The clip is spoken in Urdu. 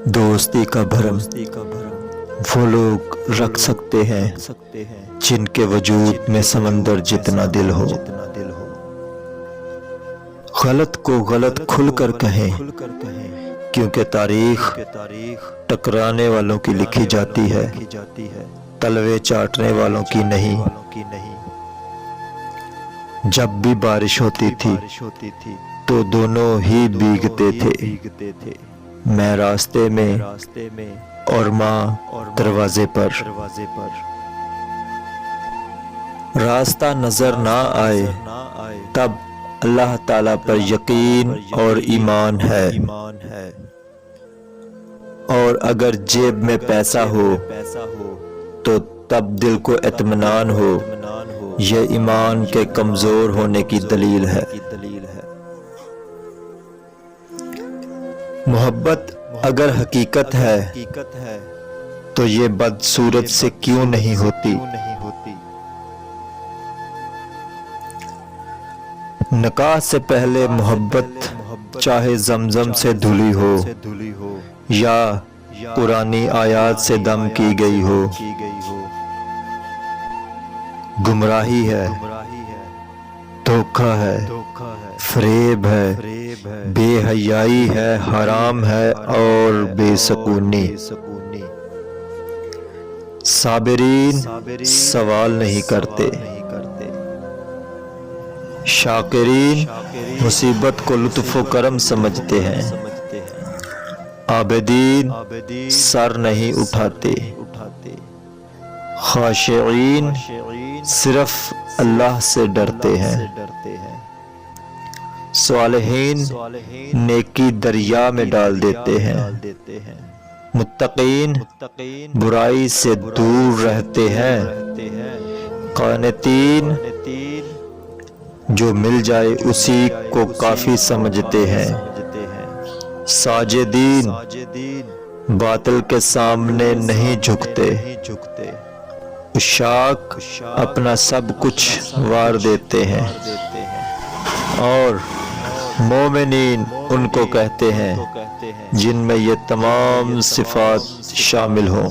دوستی کا بھرم وہ لوگ رکھ سکتے ہیں جن کے وجود میں سمندر جتنا دل ہو۔ غلط کو غلط کھل کر کہیں، کیونکہ تاریخ ٹکرانے والوں کی لکھی جاتی ہے، تلوے چاٹنے والوں کی نہیں۔ جب بھی بارش ہوتی تھی تو دونوں ہی بھیگتے تھے، میں راستے میں اور ماں دروازے پر۔ راستہ نظر نہ آئے تب اللہ تعالیٰ پر یقین اور ایمان ہے، اور اگر جیب میں پیسہ ہو تو تب دل کو اطمینان ہو، یہ ایمان کے کمزور ہونے کی دلیل ہے۔ محبت اگر حقیقت ہے تو یہ بدصورت سے کیوں نہیں ہوتی؟ نکاح سے پہلے محبت چاہے زمزم سے دھلی ہو یا پرانی آیات سے دم کی گئی ہو، گمراہی ہے، دھوکہ ہے، فریب ہے، بے حیائی ہے، حرام ہے اور بے سکونی۔ صابرین سوال نہیں کرتے، شاکرین مصیبت کو لطف و کرم سمجھتے ہیں، عابدین سر نہیں اٹھاتے، خاشعین صرف اللہ سے ڈرتے ہیں، صالحین نیکی دریا میں ڈال دیتے ہیں، متقین برائی سے دور رہتے ہیں، قانتین جو مل جائے اسی کو کافی سمجھتے ہیں، ساجدین باطل کے سامنے نہیں جھکتے، عشاق اپنا سب کچھ وار دیتے ہیں، اور مومنین ان کو کہتے ہیں جن میں یہ تمام صفات شامل ہوں۔